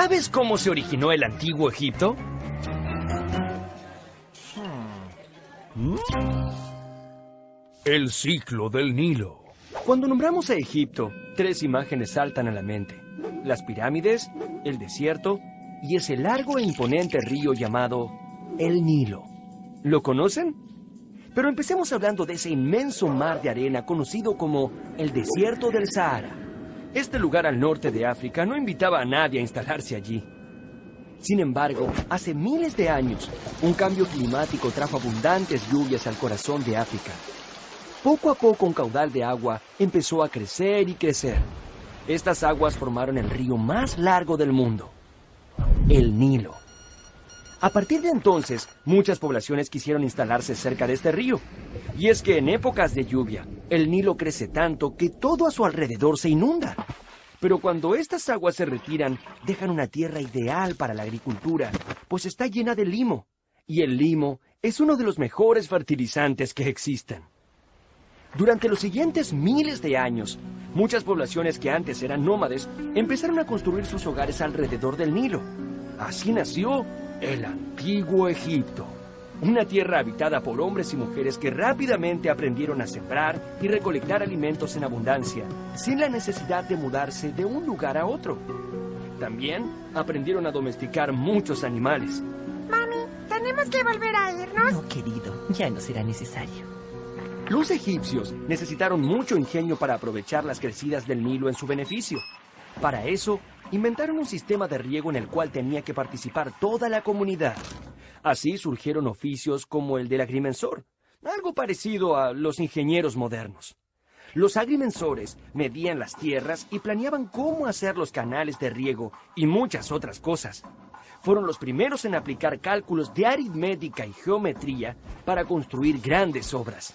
¿Sabes cómo se originó el antiguo Egipto? El ciclo del Nilo. Cuando nombramos a Egipto, 3 imágenes saltan a la mente. Las pirámides, el desierto y ese largo e imponente río llamado el Nilo. ¿Lo conocen? Pero empecemos hablando de ese inmenso mar de arena conocido como el desierto del Sahara. Este lugar al norte de África no invitaba a nadie a instalarse allí. Sin embargo, hace miles de años, un cambio climático trajo abundantes lluvias al corazón de África. Poco a poco un caudal de agua empezó a crecer y crecer. Estas aguas formaron el río más largo del mundo, el Nilo. A partir de entonces, muchas poblaciones quisieron instalarse cerca de este río. Y es que en épocas de lluvia, el Nilo crece tanto que todo a su alrededor se inunda. Pero cuando estas aguas se retiran, dejan una tierra ideal para la agricultura, pues está llena de limo. Y el limo es uno de los mejores fertilizantes que existen. Durante los siguientes miles de años, muchas poblaciones que antes eran nómades empezaron a construir sus hogares alrededor del Nilo. Así nació el antiguo Egipto, una tierra habitada por hombres y mujeres que rápidamente aprendieron a sembrar y recolectar alimentos en abundancia, sin la necesidad de mudarse de un lugar a otro. También aprendieron a domesticar muchos animales. Mami, ¿tenemos que volver a irnos? No, querido, ya no será necesario. Los egipcios necesitaron mucho ingenio para aprovechar las crecidas del Nilo en su beneficio. Para eso, inventaron un sistema de riego en el cual tenía que participar toda la comunidad. Así surgieron oficios como el del agrimensor, algo parecido a los ingenieros modernos. Los agrimensores medían las tierras y planeaban cómo hacer los canales de riego y muchas otras cosas. Fueron los primeros en aplicar cálculos de aritmética y geometría para construir grandes obras.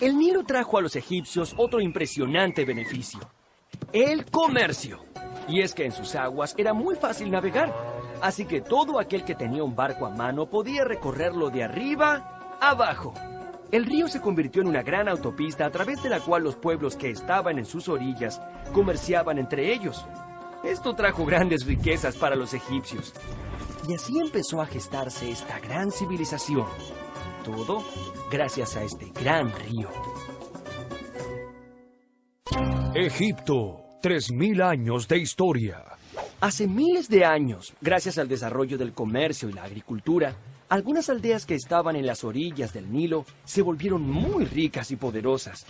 El Nilo trajo a los egipcios otro impresionante beneficio: el comercio. Y es que en sus aguas era muy fácil navegar, así que todo aquel que tenía un barco a mano podía recorrerlo de arriba a abajo. El río se convirtió en una gran autopista a través de la cual los pueblos que estaban en sus orillas comerciaban entre ellos. Esto trajo grandes riquezas para los egipcios. Y así empezó a gestarse esta gran civilización. Todo gracias a este gran río. Egipto, 3000 años de historia. Hace miles de años, gracias al desarrollo del comercio y la agricultura, algunas aldeas que estaban en las orillas del Nilo se volvieron muy ricas y poderosas.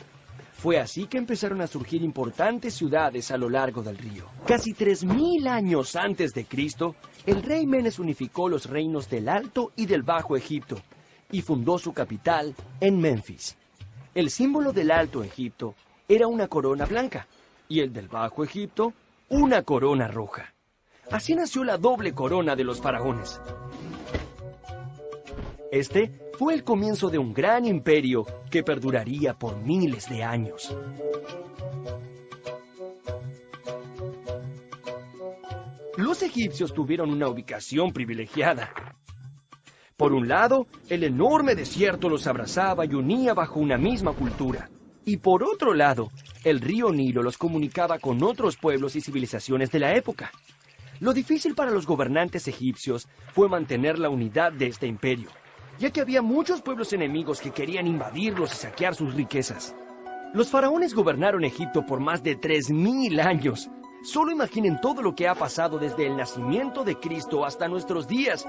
Fue así que empezaron a surgir importantes ciudades a lo largo del río. Casi 3000 años antes de Cristo, el rey Menes unificó los reinos del Alto y del Bajo Egipto y fundó su capital en Menfis. El símbolo del Alto Egipto era una corona blanca y el del Bajo Egipto una corona roja. Así nació la doble corona de los faraones. Este fue el comienzo de un gran imperio que perduraría por miles de años. Los egipcios tuvieron una ubicación privilegiada. Por un lado, el enorme desierto los abrazaba y unía bajo una misma cultura. Y por otro lado, el río Nilo los comunicaba con otros pueblos y civilizaciones de la época. Lo difícil para los gobernantes egipcios fue mantener la unidad de este imperio, ya que había muchos pueblos enemigos que querían invadirlos y saquear sus riquezas. Los faraones gobernaron Egipto por más de 3000 años. Solo imaginen todo lo que ha pasado desde el nacimiento de Cristo hasta nuestros días.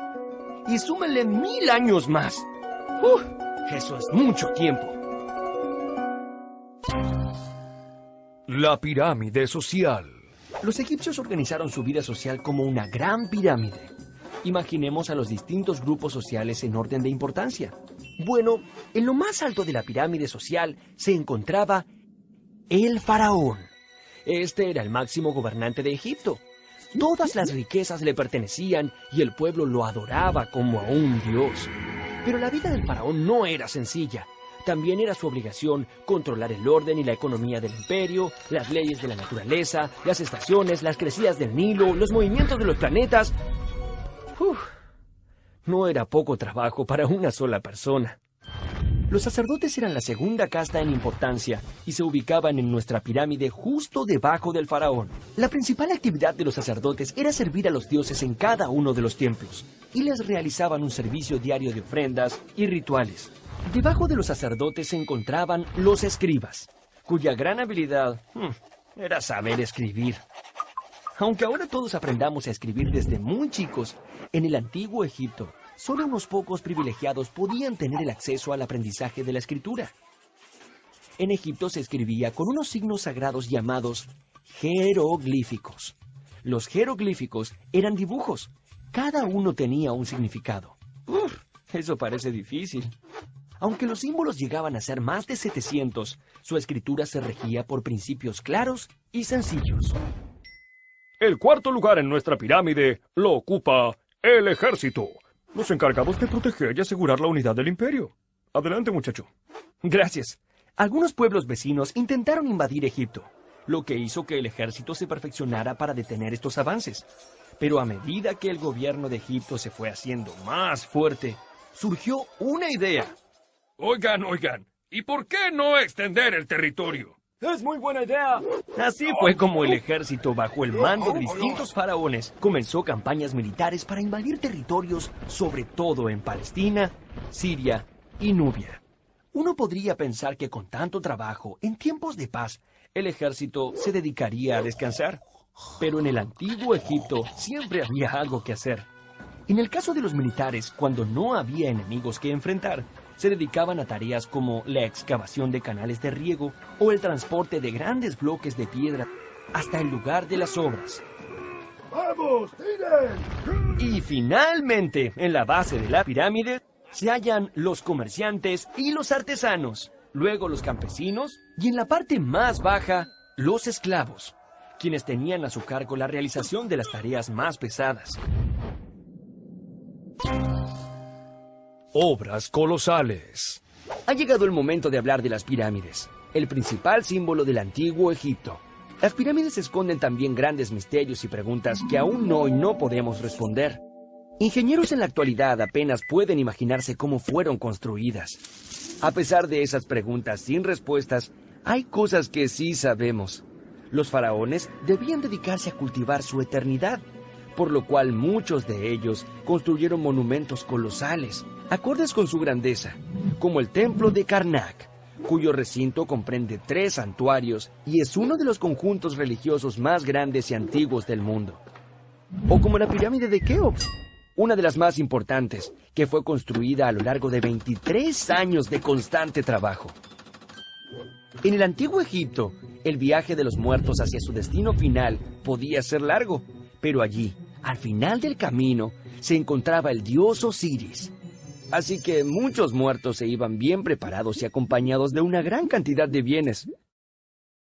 Y súmenle 1000 años más. Eso es mucho tiempo. La pirámide social. Los egipcios organizaron su vida social como una gran pirámide. Imaginemos a los distintos grupos sociales en orden de importancia. Bueno, en lo más alto de la pirámide social se encontraba el faraón. Este era el máximo gobernante de Egipto. Todas las riquezas le pertenecían y el pueblo lo adoraba como a un dios. Pero la vida del faraón no era sencilla. También era su obligación controlar el orden y la economía del imperio, las leyes de la naturaleza, las estaciones, las crecidas del Nilo, los movimientos de los planetas. No era poco trabajo para una sola persona. Los sacerdotes eran la segunda casta en importancia y se ubicaban en nuestra pirámide justo debajo del faraón. La principal actividad de los sacerdotes era servir a los dioses en cada uno de los templos y les realizaban un servicio diario de ofrendas y rituales. Debajo de los sacerdotes se encontraban los escribas, cuya gran habilidad era saber escribir. Aunque ahora todos aprendamos a escribir desde muy chicos, en el antiguo Egipto, solo unos pocos privilegiados podían tener el acceso al aprendizaje de la escritura. En Egipto se escribía con unos signos sagrados llamados jeroglíficos. Los jeroglíficos eran dibujos. Cada uno tenía un significado. Eso parece difícil. Aunque los símbolos llegaban a ser más de 700, su escritura se regía por principios claros y sencillos. El cuarto lugar en nuestra pirámide lo ocupa el ejército, los encargados de proteger y asegurar la unidad del imperio. Adelante, muchacho. Gracias. Algunos pueblos vecinos intentaron invadir Egipto, lo que hizo que el ejército se perfeccionara para detener estos avances. Pero a medida que el gobierno de Egipto se fue haciendo más fuerte, surgió una idea. Oigan, ¿y por qué no extender el territorio? ¡Es muy buena idea! Así fue como el ejército, bajo el mando de distintos faraones, comenzó campañas militares para invadir territorios, sobre todo en Palestina, Siria y Nubia. Uno podría pensar que con tanto trabajo, en tiempos de paz, el ejército se dedicaría a descansar. Pero en el antiguo Egipto siempre había algo que hacer. En el caso de los militares, cuando no había enemigos que enfrentar, se dedicaban a tareas como la excavación de canales de riego o el transporte de grandes bloques de piedra hasta el lugar de las obras. ¡Vamos, tiren! Y finalmente, en la base de la pirámide, se hallan los comerciantes y los artesanos, luego los campesinos y en la parte más baja, los esclavos, quienes tenían a su cargo la realización de las tareas más pesadas. Obras colosales. Ha llegado el momento de hablar de las pirámides, el principal símbolo del antiguo Egipto. Las pirámides esconden también grandes misterios y preguntas que aún hoy no podemos responder. Ingenieros en la actualidad apenas pueden imaginarse cómo fueron construidas. A pesar de esas preguntas sin respuestas, hay cosas que sí sabemos. Los faraones debían dedicarse a cultivar su eternidad, por lo cual muchos de ellos construyeron monumentos colosales, acordes con su grandeza, como el templo de Karnak, cuyo recinto comprende 3 santuarios y es uno de los conjuntos religiosos más grandes y antiguos del mundo. O como la pirámide de Keops, una de las más importantes, que fue construida a lo largo de 23 años de constante trabajo. En el antiguo Egipto, el viaje de los muertos hacia su destino final podía ser largo, pero allí, al final del camino, se encontraba el dios Osiris. Así que muchos muertos se iban bien preparados y acompañados de una gran cantidad de bienes.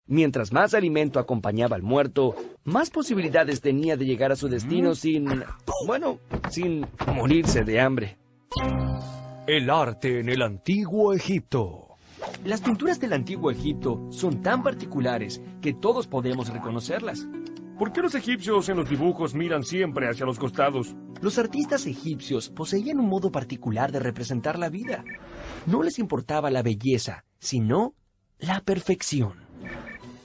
Mientras más alimento acompañaba al muerto, más posibilidades tenía de llegar a su destino sin morirse de hambre. El arte en el antiguo Egipto. Las pinturas del antiguo Egipto son tan particulares que todos podemos reconocerlas. ¿Por qué los egipcios en los dibujos miran siempre hacia los costados? Los artistas egipcios poseían un modo particular de representar la vida. No les importaba la belleza, sino la perfección.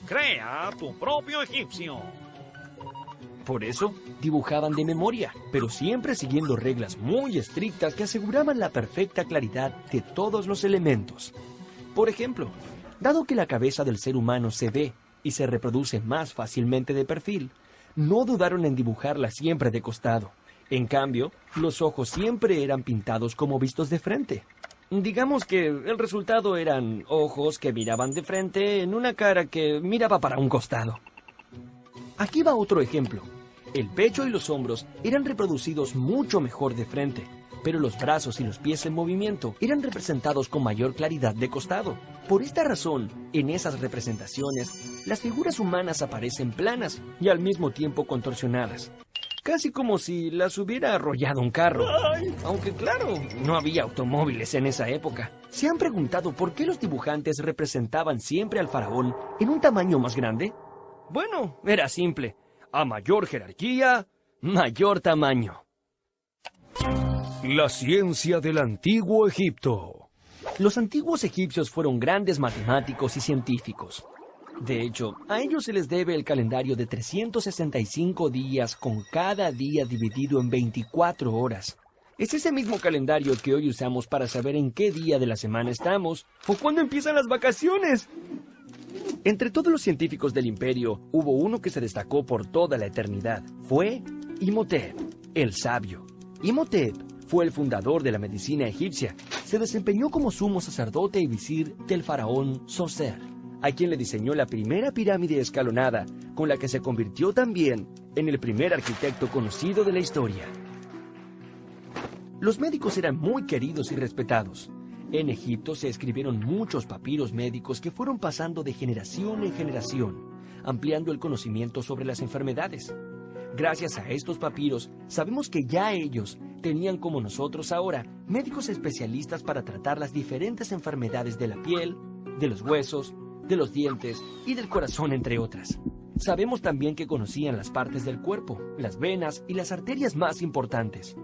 Crea tu propio egipcio. Por eso, dibujaban de memoria, pero siempre siguiendo reglas muy estrictas que aseguraban la perfecta claridad de todos los elementos. Por ejemplo, dado que la cabeza del ser humano se ve y se reproduce más fácilmente de perfil, no dudaron en dibujarla siempre de costado. En cambio, los ojos siempre eran pintados como vistos de frente. Digamos que el resultado eran ojos que miraban de frente en una cara que miraba para un costado. Aquí va otro ejemplo. El pecho y los hombros eran reproducidos mucho mejor de frente, pero los brazos y los pies en movimiento eran representados con mayor claridad de costado. Por esta razón, en esas representaciones, las figuras humanas aparecen planas y al mismo tiempo contorsionadas, casi como si las hubiera arrollado un carro. Aunque claro, no había automóviles en esa época. ¿Se han preguntado por qué los dibujantes representaban siempre al faraón en un tamaño más grande? Bueno, era simple. A mayor jerarquía, mayor tamaño. La ciencia del antiguo Egipto. Los antiguos egipcios fueron grandes matemáticos y científicos. De hecho, a ellos se les debe el calendario de 365 días con cada día dividido en 24 horas. Es ese mismo calendario que hoy usamos para saber en qué día de la semana estamos o cuándo empiezan las vacaciones. Entre todos los científicos del imperio, hubo uno que se destacó por toda la eternidad. Fue Imhotep, el sabio. Imhotep fue el fundador de la medicina egipcia. Se desempeñó como sumo sacerdote y visir del faraón Zoser, a quien le diseñó la primera pirámide escalonada, con la que se convirtió también en el primer arquitecto conocido de la historia. Los médicos eran muy queridos y respetados. En Egipto se escribieron muchos papiros médicos que fueron pasando de generación en generación, ampliando el conocimiento sobre las enfermedades. Gracias a estos papiros, sabemos que ya ellos tenían como nosotros ahora médicos especialistas para tratar las diferentes enfermedades de la piel, de los huesos, de los dientes y del corazón, entre otras. Sabemos también que conocían las partes del cuerpo, las venas y las arterias más importantes,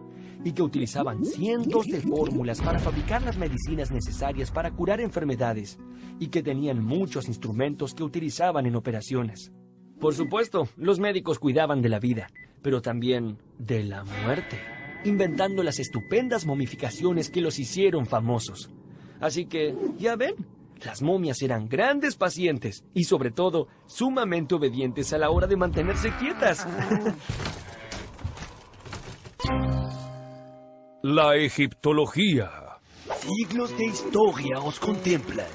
y que utilizaban cientos de fórmulas para fabricar las medicinas necesarias para curar enfermedades, y que tenían muchos instrumentos que utilizaban en operaciones. Por supuesto, los médicos cuidaban de la vida, pero también de la muerte, inventando las estupendas momificaciones que los hicieron famosos. Así que, ya ven, las momias eran grandes pacientes y, sobre todo, sumamente obedientes a la hora de mantenerse quietas. La egiptología. Siglos de historia os contemplan.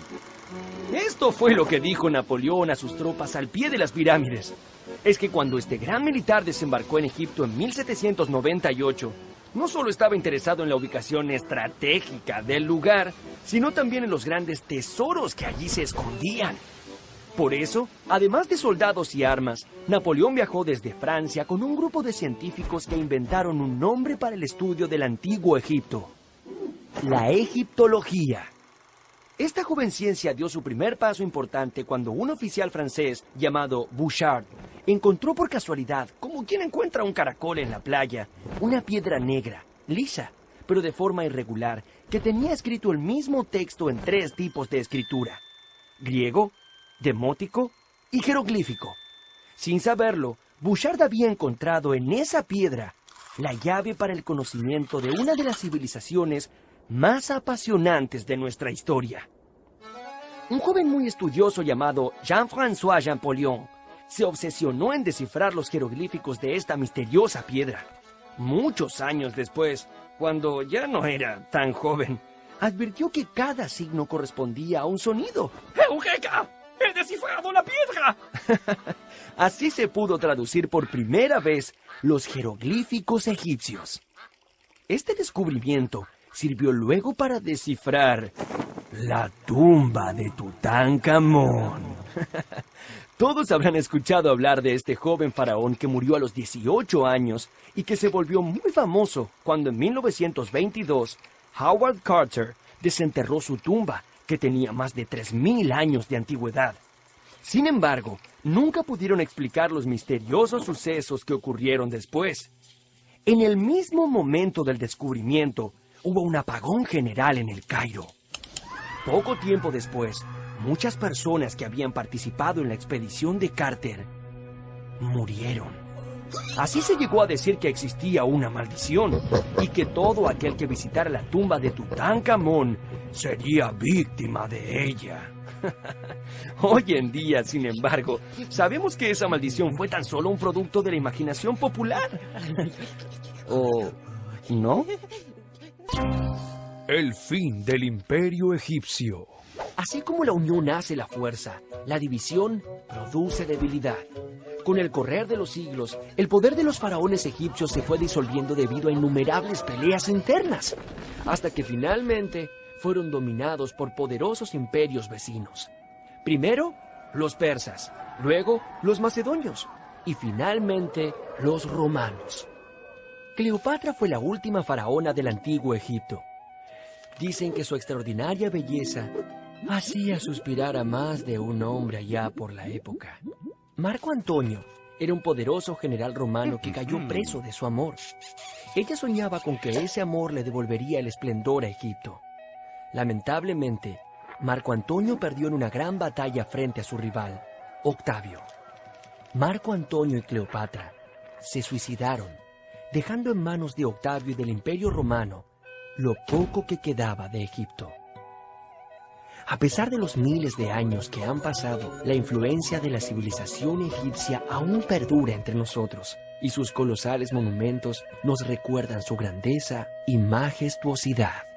Esto fue lo que dijo Napoleón a sus tropas al pie de las pirámides. Es que cuando este gran militar desembarcó en Egipto en 1798, no solo estaba interesado en la ubicación estratégica del lugar, sino también en los grandes tesoros que allí se escondían. Por eso, además de soldados y armas, Napoleón viajó desde Francia con un grupo de científicos que inventaron un nombre para el estudio del antiguo Egipto: la egiptología. Esta joven ciencia dio su primer paso importante cuando un oficial francés llamado Bouchard encontró por casualidad, como quien encuentra un caracol en la playa, una piedra negra, lisa, pero de forma irregular, que tenía escrito el mismo texto en 3 tipos de escritura: griego, demótico y jeroglífico. Sin saberlo, Bouchard había encontrado en esa piedra la llave para el conocimiento de una de las civilizaciones más apasionantes de nuestra historia. Un joven muy estudioso llamado Jean-François Champollion se obsesionó en descifrar los jeroglíficos de esta misteriosa piedra. Muchos años después, cuando ya no era tan joven, advirtió que cada signo correspondía a un sonido. ¡Eureka! ¡He descifrado la piedra! Así se pudo traducir por primera vez los jeroglíficos egipcios. Este descubrimiento sirvió luego para descifrar la tumba de Tutankamón. Todos habrán escuchado hablar de este joven faraón que murió a los 18 años y que se volvió muy famoso cuando en 1922 Howard Carter desenterró su tumba, que tenía más de 3.000 años de antigüedad. Sin embargo, nunca pudieron explicar los misteriosos sucesos que ocurrieron después. En el mismo momento del descubrimiento, hubo un apagón general en el Cairo. Poco tiempo después, muchas personas que habían participado en la expedición de Carter murieron. Así se llegó a decir que existía una maldición y que todo aquel que visitara la tumba de Tutankamón sería víctima de ella. Hoy en día, sin embargo, sabemos que esa maldición fue tan solo un producto de la imaginación popular. ¿O no? El fin del Imperio Egipcio. Así como la unión hace la fuerza, la división produce debilidad. Con el correr de los siglos, el poder de los faraones egipcios se fue disolviendo debido a innumerables peleas internas, hasta que finalmente fueron dominados por poderosos imperios vecinos. Primero, los persas, luego los macedonios y finalmente los romanos. Cleopatra fue la última faraona del antiguo Egipto. Dicen que su extraordinaria belleza hacía suspirar a más de un hombre allá por la época. Marco Antonio era un poderoso general romano que cayó preso de su amor. Ella soñaba con que ese amor le devolvería el esplendor a Egipto. Lamentablemente, Marco Antonio perdió en una gran batalla frente a su rival, Octavio. Marco Antonio y Cleopatra se suicidaron, dejando en manos de Octavio y del Imperio Romano lo poco que quedaba de Egipto. A pesar de los miles de años que han pasado, la influencia de la civilización egipcia aún perdura entre nosotros, y sus colosales monumentos nos recuerdan su grandeza y majestuosidad.